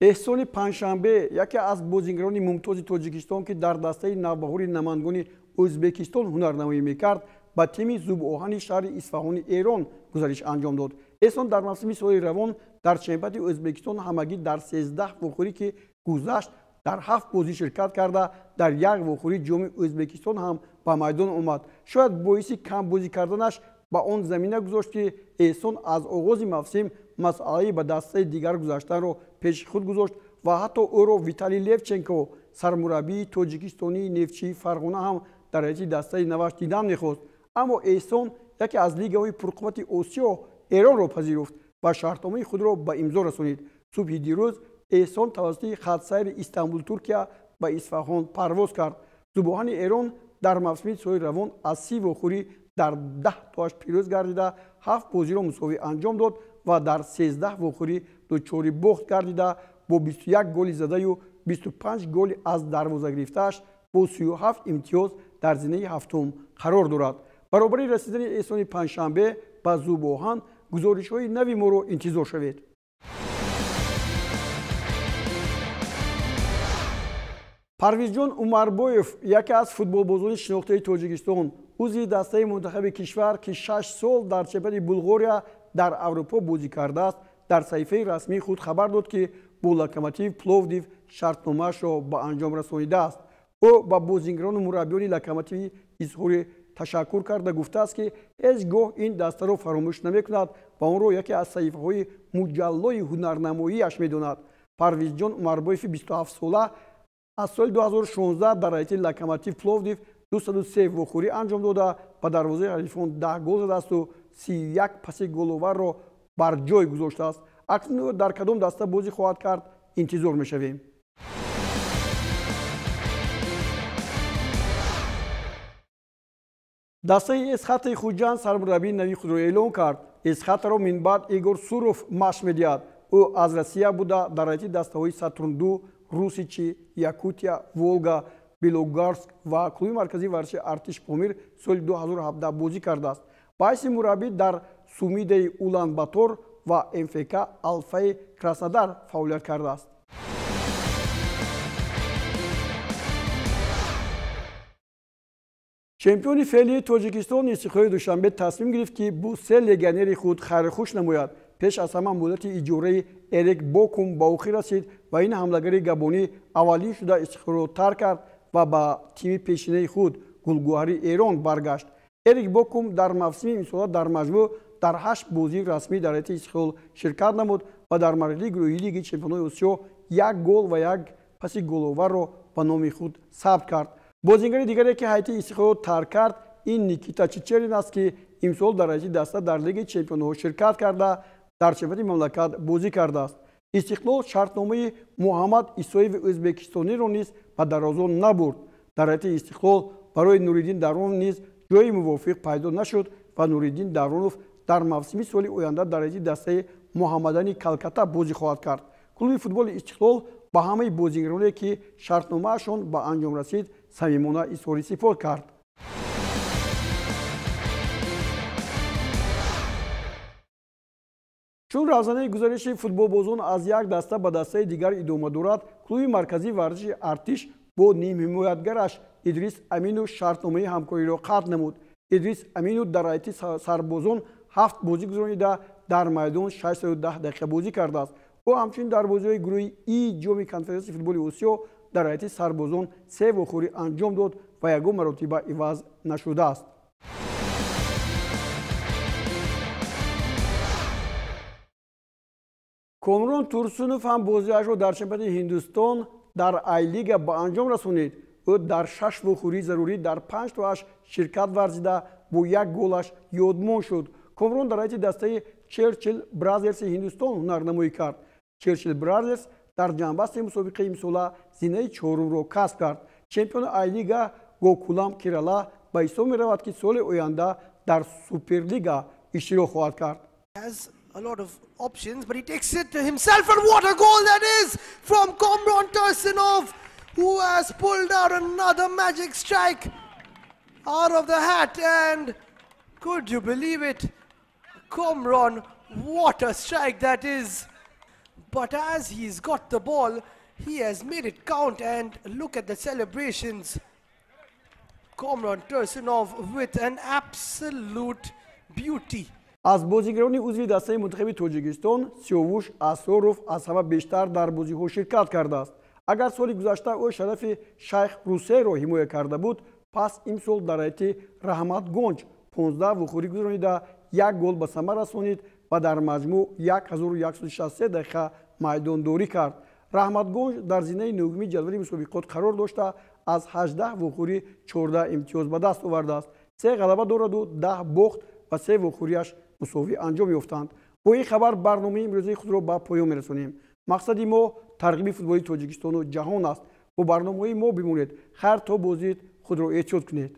احسان پنجشنبه یکی از بازیگران ممتاز تاجیکستان که در دسته نوبهار نمایندگان ازبکستان هنرنمایی میکرد با تیم زوب آهن شهر اصفهان ایران گزارش انجام داد. احسان در موسم سال روان در چمپیونات ازبکستان همگی در 13 واخوری که گذشت در 7 بازی شرکت کرده در یک واخوری جام ازبکستان هم به میدان آمد. شاید باعث کم بازی کردنش با آن زمینه گذاشت که احسان از آغاز موسم مسئله به دسته دیگر گذاشتن را پیش خود گذاشت و حتی او را ویتالی لیوچنکو سرمربی تاجیکستانی نفتچی فرغانه هم در هیئت دسته نوشت دیدن می‌خواست. اما احسان یکی از لیگ‌های پرقوت آسیا ایران را پذیرفت و شرطنامه خود را به امضا رسانید. صبح دیروز احسان توسط خط سیر استانبول ترکیه به اصفهان پرواز کرد. زوباهن ایران در موسم سال روان از 30 واخوری در 10 تاش پیروز گردیده 7 بازی را مساوی انجام داد و در 13 واخوری دچار باخت گردیده با 21 گل زده و 25 گل از دروازه گرفته‌اش با 37 امتیاز در زینه هفتم قرار دارد. برابری رسیدن احسان پنجشنبه به زوباهن گزارش‌های نوی ما را انتظار شوید. پرویزجان عمربویف یکی از فوتبالبازان شناخته تاجیکستان عضو دسته منتخب کشور که 6 سال در چمپیونات بلغاریا در اروپا بازی کرده است در صفحه رسمی خود خبر داد که با لوکوموتیو پلوودیو شرطنامه‌اش را به انجام رسانیده است. او با بازیگران و مربیان لوکوموتیو اظهار تشکر کرده گفته است که هیچگاه این دسته را فراموش نمی‌کند و آن را یکی از صحیفه‌های مجلای هنرنمایی‌اش می‌داند. پرویزجان عمربویف 27 ساله از سال 2016 در هیئت لوکوموتیو پلوودیو 203 واخوری انجام داده و دروازه حریفان 10 گل زده است و 31 پاس گل‌آور را بر جای گذاشته است. اکنون در کدام دسته بازی خواهد کرد انتظار می‌شویم. دسته اسخط خوجان سرمربی نوی خود را اعلام کرد. اسخط را من بعد ایگور سوروف مشق می‌دهد. او از روسیه بوده در هیئت دسته‌های ساتورن 2 روسیچی، یاکوتیا، ولگا، بلوگارسک و کلوب مرکزی ورزشی ارتش پامیر سال 2017 بازی کرده است. باعث مربی در سومیده اولان باتور و امفک الفای کراسنودار فعالیت کرده است. چمپیون فعلی تاجیکستان استقلال دوشنبه تصمیم گرفت که با 3 لگنر خود خیرخوش نماید. پیش از همه مدت اجاره اریک بوکوم به آخر رسید و این حمله‌گر گابونی اولی شده استقلال را ترک کرد و با تیم پیشینه خود گلگوهر ایران برگشت. اریک بوکوم در موسم امسال در مجموع در 8 بازی رسمی در هیئت استقلال شرکت نمود و در مرحله گروهی لیگ چمپیونان آسیا 1 گل و 1 پاس گل‌آور را به نام خود ثبت کرد. بازیگر دیگری که هیئت استقلال ترک کرد این نیکیتا چیچرین است که امسال در هیئت دسته در لیگ چمپیون‌ها شرکت کرده در چمپیونات مملکت بازی کرده است. استقلال شرطنامه محمد اسایف ازبکستانی را نیز به درازان نبرد. در هیئت استقلال برای نوریدین درونов نیز جای موافق پیدا نشد و نوریدین درونов در موسم سال آینده در هیئت دسته محمدانی کلکتا بازی خواهد کرد. کلوب فوتبال استقلال با همه بازیگرانی که شرطنامه‌شان به انجام رسید صمیمانه اظهار سپاس کرد. چون روزانه گزارش فوتبالبازان از یک دسته به دسته دیگر ادامه دارد، کلوب مرکزی ورزش ارتش با نیم حمایتگرش ادریس امینو شرطنامه همکاری را قطع نمود. ادریس امینو در هیئت سربازان 7 بازی گذرانیده در میدان 610 دقیقه بازی کرده است. او همچنین در بازی‌های گروهی ای جام کنفرانسی فوتبال آسیا در هیئت سربازان 3 واخوری انجام داد و یگان مرتبه عوض نشده است. کامران تورسونوف هم بازیش را در چمپیونات هندوستان در ای لیگ به انجام رسانید. او در 6 واخوری ضروری در 5 تاش شرکت ورزیده با 1 گلش یادمان شد. کامران در هیئت دسته چرچیل برادرز هندوستان هنرنمایی کرد. چرچیل برادرز در جنبست مسابقه امسال زینه 4 را کسب کرد. چمپیون ای لیگ گوکولام کیرالا به حساب می‌رود که سال آینده در سوپرلیگا اشتراک خواهد کرد. A lot of options, but he takes it to himself, and what a goal that is from Komron Tursunov, who has pulled out another magic strike out of the hat. And could you believe it, Komron, what a strike that is. But as he's got the ball, he has made it count, and look at the celebrations. Komron Tursunov with an absolute beauty. аз бозигарони узви дастаи мунтахаби тоҷикистон сиёвуш асоров аз ҳама бештар дар бозиҳо ширкат кардааст. агар соли гузашта ӯ шарафи шайх русеро ҳимоя карда буд, пас имсол дар ҳайати раҳмат гонҷ 15 вухӯрӣ гузаронида 1 гол ба самар расонид ва дар маҷмӯъ 1163 дақиқа майдондорӣ кард. раҳмат гонҷ дар зинаи нӯҳуми ҷадвали мусобиқот қарор дошта аз 18 вухӯрӣ 14 имтиёз ба даст овардааст. 3 ғалаба дораду 10 бохт ва 3 вухӯриаш мусовӣ анҷом ёфтанд. бо ин хабар барномаи имрӯзаи худро ба поён мерасонем. мақсади мо тарғиби футболи тоҷикистону ҷаҳон аст. бо барномаҳои мо бимонед. хайр то бозид, худро эҳтиёт кунед.